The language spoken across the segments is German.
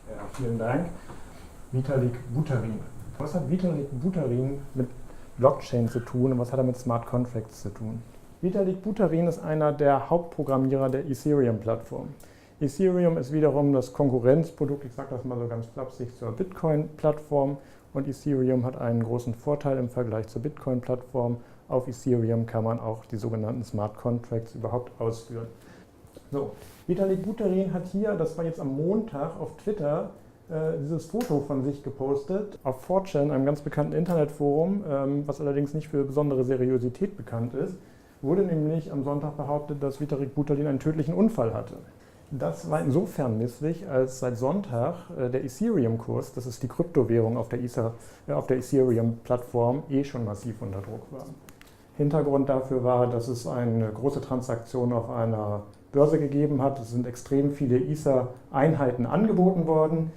Ja, vielen Dank. Vitalik Buterin. Was hat Vitalik Buterin mit Blockchain zu tun und was hat er mit Smart Contracts zu tun? Vitalik Buterin ist einer der Hauptprogrammierer der Ethereum-Plattform. Ethereum ist wiederum das Konkurrenzprodukt, ich sage das mal so ganz flapsig, zur Bitcoin-Plattform. Und Ethereum hat einen großen Vorteil im Vergleich zur Bitcoin-Plattform. Auf Ethereum kann man auch die sogenannten Smart Contracts überhaupt ausführen. So, Vitalik Buterin hat hier, das war jetzt am Montag, auf Twitter dieses Foto von sich gepostet. Auf 4chan, einem ganz bekannten Internetforum, was allerdings nicht für besondere Seriosität bekannt ist, wurde nämlich am Sonntag behauptet, dass Vitalik Buterin einen tödlichen Unfall hatte. Das war insofern misslich, als seit Sonntag der Ethereum-Kurs, das ist die Kryptowährung auf der Ethereum-Plattform, schon massiv unter Druck war. Hintergrund dafür war, dass es eine große Transaktion auf einer Börse gegeben hat. Es sind extrem viele Ether-Einheiten angeboten worden.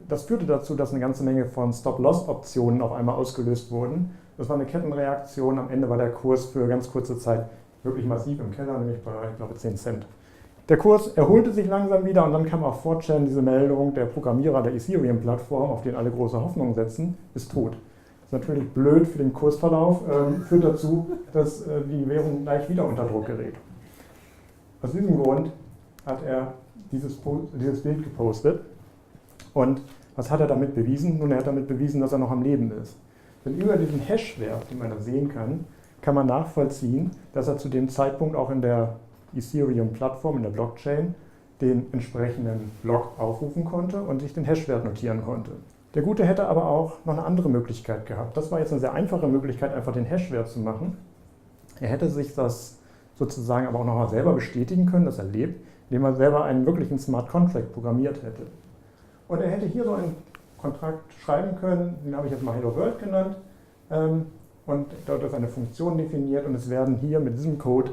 Das führte dazu, dass eine ganze Menge von Stop-Loss-Optionen auf einmal ausgelöst wurden. Das war eine Kettenreaktion. Am Ende war der Kurs für ganz kurze Zeit wirklich massiv im Keller, nämlich bei, ich glaube, 10 Cent. Der Kurs erholte sich langsam wieder und dann kam auf 4chan diese Meldung, der Programmierer der Ethereum-Plattform, auf den alle große Hoffnung setzen, ist tot. Das ist natürlich blöd für den Kursverlauf, führt dazu, dass die Währung gleich wieder unter Druck gerät. Aus diesem Grund hat er dieses Bild gepostet. Und was hat er damit bewiesen? Nun, er hat damit bewiesen, dass er noch am Leben ist. Denn über diesen Hash-Wert, den man da sehen kann man nachvollziehen, dass er zu dem Zeitpunkt auch in der Ethereum-Plattform, in der Blockchain, den entsprechenden Block aufrufen konnte und sich den Hash-Wert notieren konnte. Der Gute hätte aber auch noch eine andere Möglichkeit gehabt. Das war jetzt eine sehr einfache Möglichkeit, einfach den Hash-Wert zu machen. Er hätte sich das sozusagen aber auch nochmal selber bestätigen können, dass er lebt, indem er selber einen wirklichen Smart Contract programmiert hätte. Und er hätte hier so einen Kontrakt schreiben können, den habe ich jetzt mal Hello World genannt, und dort ist eine Funktion definiert und es werden hier mit diesem Code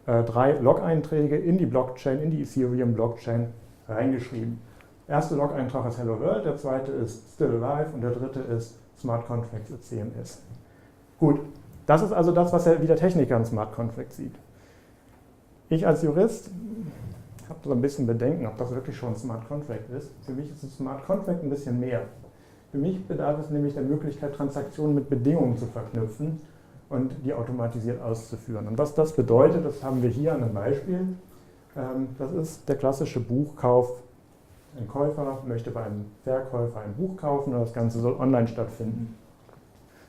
3 Log-Einträge in die Blockchain, in die Ethereum-Blockchain reingeschrieben. Der erste Log-Eintrag ist Hello World, der zweite ist Still Alive und der dritte ist Smart Contracts at CMS. Gut, das ist also das, was wie der Techniker in Smart Contracts sieht. Ich als Jurist habe so ein bisschen Bedenken, ob das wirklich schon ein Smart Contract ist. Für mich ist ein Smart Contract ein bisschen mehr. Für mich bedarf es nämlich der Möglichkeit, Transaktionen mit Bedingungen zu verknüpfen und die automatisiert auszuführen. Und was das bedeutet, das haben wir hier an einem Beispiel. Das ist der klassische Buchkauf. Ein Käufer möchte bei einem Verkäufer ein Buch kaufen und das Ganze soll online stattfinden.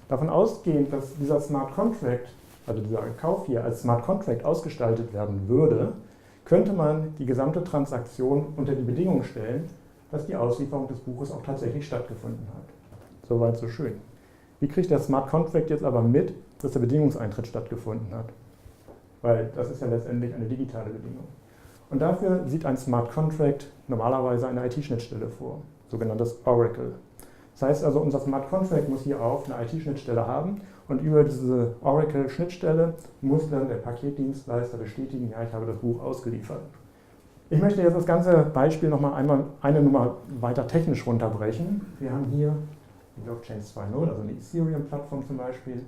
Davon ausgehend, dass dieser Smart Contract, also dieser Kauf hier als Smart Contract ausgestaltet werden würde, könnte man die gesamte Transaktion unter die Bedingung stellen, dass die Auslieferung des Buches auch tatsächlich stattgefunden hat. Soweit so schön. Wie kriegt der Smart Contract jetzt aber mit, dass der Bedingungseintritt stattgefunden hat? Weil das ist ja letztendlich eine digitale Bedingung. Und dafür sieht ein Smart Contract normalerweise eine IT-Schnittstelle vor, sogenanntes Oracle. Das heißt also, unser Smart Contract muss hier auch eine IT-Schnittstelle haben und über diese Oracle-Schnittstelle muss dann der Paketdienstleister bestätigen, ja, ich habe das Buch ausgeliefert. Ich möchte jetzt das ganze Beispiel nochmal eine Nummer weiter technisch runterbrechen. Wir haben hier die Blockchain 2.0, also eine Ethereum-Plattform zum Beispiel.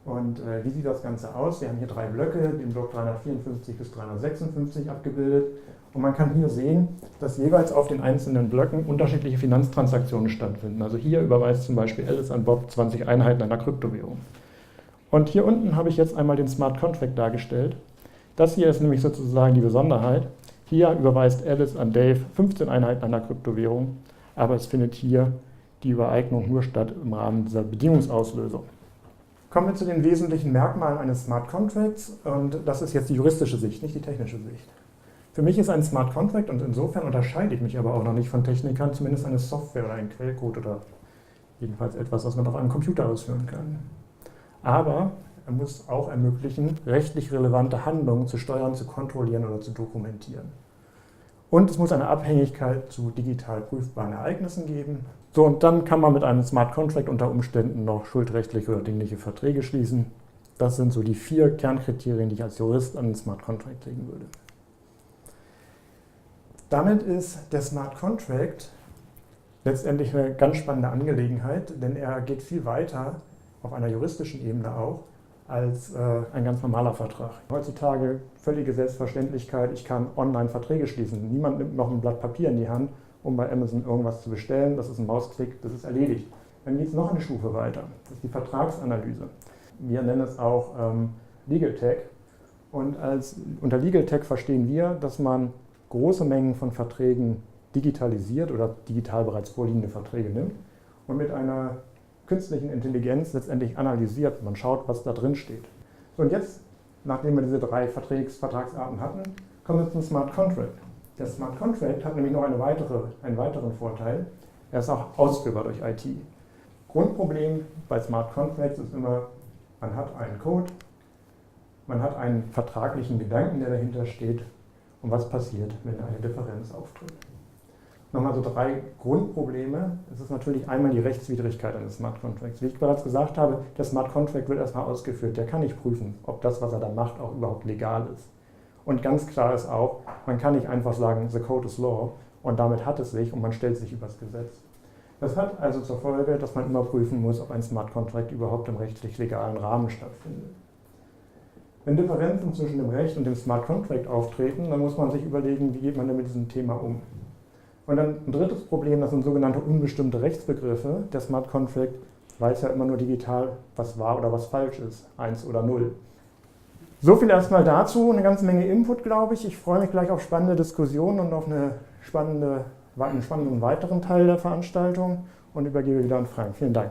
Und wie sieht das Ganze aus? Wir haben hier 3 Blöcke, den Block 354 bis 356 abgebildet. Und man kann hier sehen, dass jeweils auf den einzelnen Blöcken unterschiedliche Finanztransaktionen stattfinden. Also hier überweist zum Beispiel Alice an Bob 20 Einheiten einer Kryptowährung. Und hier unten habe ich jetzt einmal den Smart Contract dargestellt. Das hier ist nämlich sozusagen die Besonderheit. Hier überweist Alice an Dave 15 Einheiten einer Kryptowährung, aber es findet hier die Übereignung nur statt im Rahmen dieser Bedingungsauslösung. Kommen wir zu den wesentlichen Merkmalen eines Smart Contracts und das ist jetzt die juristische Sicht, nicht die technische Sicht. Für mich ist ein Smart Contract und insofern unterscheide ich mich aber auch noch nicht von Technikern, zumindest eine Software oder ein Quellcode oder jedenfalls etwas, was man auf einem Computer ausführen kann. Aber er muss auch ermöglichen, rechtlich relevante Handlungen zu steuern, zu kontrollieren oder zu dokumentieren. Und es muss eine Abhängigkeit zu digital prüfbaren Ereignissen geben. So, und dann kann man mit einem Smart Contract unter Umständen noch schuldrechtliche oder dingliche Verträge schließen. Das sind so die 4 Kernkriterien, die ich als Jurist an einen Smart Contract legen würde. Damit ist der Smart Contract letztendlich eine ganz spannende Angelegenheit, denn er geht viel weiter, auf einer juristischen Ebene auch, als ein ganz normaler Vertrag. Heutzutage völlige Selbstverständlichkeit, ich kann online Verträge schließen. Niemand nimmt noch ein Blatt Papier in die Hand, um bei Amazon irgendwas zu bestellen. Das ist ein Mausklick, das ist erledigt. Dann geht es noch eine Stufe weiter. Das ist die Vertragsanalyse. Wir nennen es auch Legal Tech. Und unter Legal Tech verstehen wir, dass man große Mengen von Verträgen digitalisiert oder digital bereits vorliegende Verträge nimmt und mit einer künstlichen Intelligenz letztendlich analysiert. Man schaut, was da drin steht. So, und jetzt, nachdem wir diese 3 Vertragsarten hatten, kommen wir zum Smart Contract. Der Smart Contract hat nämlich noch einen weiteren Vorteil. Er ist auch ausführbar durch IT. Grundproblem bei Smart Contracts ist immer, man hat einen Code, man hat einen vertraglichen Gedanken, der dahinter steht, und was passiert, wenn eine Differenz auftritt. Nochmal so 3 Grundprobleme. Es ist natürlich einmal die Rechtswidrigkeit eines Smart Contracts. Wie ich bereits gesagt habe, der Smart Contract wird erstmal ausgeführt. Der kann nicht prüfen, ob das, was er da macht, auch überhaupt legal ist. Und ganz klar ist auch, man kann nicht einfach sagen, the code is law, und damit hat es sich und man stellt sich übers Gesetz. Das hat also zur Folge, dass man immer prüfen muss, ob ein Smart Contract überhaupt im rechtlich legalen Rahmen stattfindet. Wenn Differenzen zwischen dem Recht und dem Smart Contract auftreten, dann muss man sich überlegen, wie geht man denn mit diesem Thema um. Und dann ein drittes Problem, das sind sogenannte unbestimmte Rechtsbegriffe. Der Smart Contract weiß ja immer nur digital, was wahr oder was falsch ist, 1 oder 0. So viel erstmal dazu, eine ganze Menge Input, glaube ich. Ich freue mich gleich auf spannende Diskussionen und auf einen spannenden weiteren Teil der Veranstaltung und übergebe wieder an Frank. Vielen Dank.